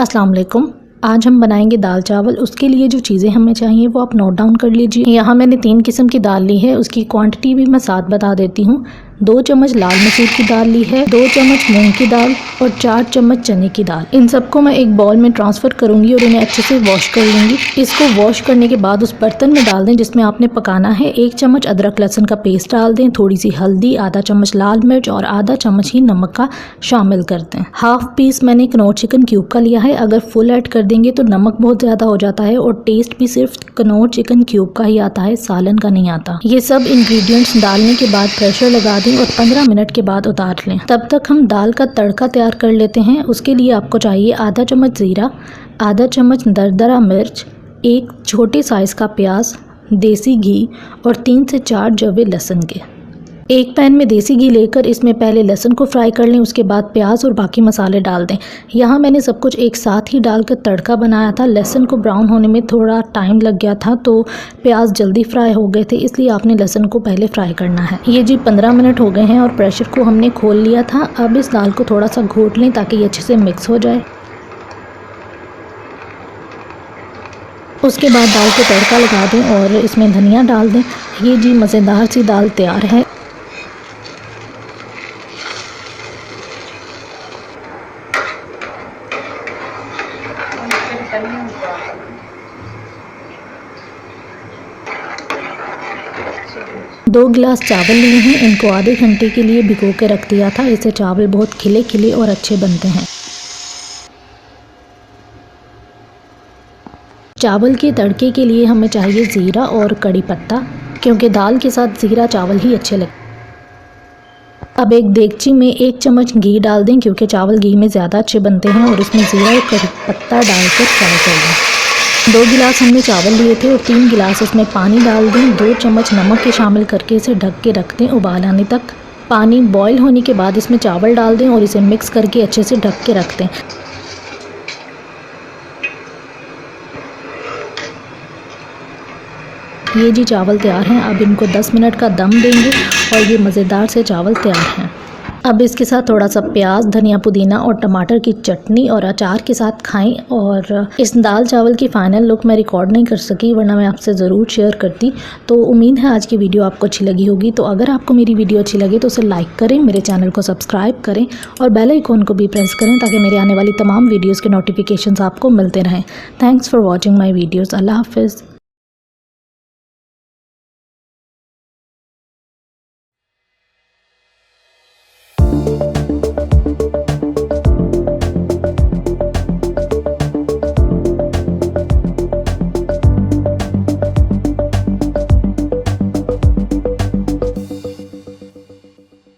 अस्सलाम वालेकुम। आज हम बनाएंगे दाल चावल। उसके लिए जो चीज़ें हमें चाहिए वो आप नोट डाउन कर लीजिए। यहाँ मैंने 3 किस्म की दाल ली है, उसकी क्वांटिटी भी मैं साथ बता देती हूँ। 2 चम्मच लाल मसूर की दाल ली है, 2 चम्मच मूंग की दाल और 4 चम्मच चने की दाल। इन सबको मैं एक बाउल में ट्रांसफ़र करूँगी और इन्हें अच्छे से वॉश कर लूँगी। इसको वॉश करने के बाद उस बर्तन में डाल दें जिसमें आपने पकाना है। 1 चम्मच अदरक लहसुन का पेस्ट डाल दें, थोड़ी सी हल्दी, आधा चम्मच लाल मिर्च और आधा चम्मच ही नमक का शामिल कर दें। हाफ पीस मैंने कनौर चिकन क्यूब का लिया है। अगर फुल ऐड कर देंगे तो नमक बहुत ज़्यादा हो जाता है और टेस्ट भी सिर्फ कनौर चिकन क्यूब का ही आता है, सालन का नहीं आता। ये सब इंग्रेडिएंट्स डालने के बाद प्रेशर लगा दें और 15 मिनट के बाद उतार लें। तब तक हम दाल का तड़का तैयार कर लेते हैं। उसके लिए आपको चाहिए आधा चम्मच ज़ीरा, आधा चम्मच दरदरा मिर्च, 1 छोटे साइज़ का प्याज, देसी घी और 3 से 4 जवे लहसुन के। एक पैन में देसी घी लेकर इसमें पहले लहसुन को फ्राई कर लें, उसके बाद प्याज और बाकी मसाले डाल दें। यहाँ मैंने सब कुछ एक साथ ही डालकर तड़का बनाया था। लहसुन को ब्राउन होने में थोड़ा टाइम लग गया था तो प्याज जल्दी फ्राई हो गए थे, इसलिए आपने लहसुन को पहले फ्राई करना है। ये जी 15 मिनट हो गए हैं और प्रेशर को हमने खोल लिया था। अब इस दाल को थोड़ा सा घोट लें ताकि ये अच्छे से मिक्स हो जाए। उसके बाद दाल को तड़का लगा दें और इसमें धनिया डाल दें। ये जी मज़ेदार सी दाल तैयार है। दो गिलास चावल लिए हैं, इनको आधे घंटे के लिए भिगो के रख दिया था। इससे चावल बहुत खिले खिले और अच्छे बनते हैं। चावल के तड़के के लिए हमें चाहिए ज़ीरा और कड़ी पत्ता, क्योंकि दाल के साथ ज़ीरा चावल ही अच्छे लगते हैं। अब एक देगची में 1 चम्मच घी डाल दें, क्योंकि चावल घी में ज़्यादा अच्छे बनते हैं, और इसमें ज़ीरा और कड़ी पत्ता डालकर फ्राई कर दें। 2 गिलास हमने चावल लिए थे और 3 गिलास उसमें पानी डाल दें। 2 चम्मच नमक के शामिल करके इसे ढक के रख दें उबाल आने तक। पानी बॉईल होने के बाद इसमें चावल डाल दें और इसे मिक्स करके अच्छे से ढक के रख दें। ये जी चावल तैयार हैं। अब इनको 10 मिनट का दम देंगे और ये मज़ेदार से चावल तैयार हैं। अब इसके साथ थोड़ा सा प्याज, धनिया, पुदीना और टमाटर की चटनी और अचार के साथ खाएं। और इस दाल चावल की फ़ाइनल लुक मैं रिकॉर्ड नहीं कर सकी, वरना मैं आपसे ज़रूर शेयर करती। तो उम्मीद है आज की वीडियो आपको अच्छी लगी होगी। तो अगर आपको मेरी वीडियो अच्छी लगे तो उसे लाइक करें, मेरे चैनल को सब्सक्राइब करें और बेल आइकॉन को भी प्रेस करें ताकि मेरे आने वाली तमाम वीडियोज़ के नोटिफिकेशन आपको मिलते रहें। Thanks for watching my videos. अल्लाह हाफ़िज़।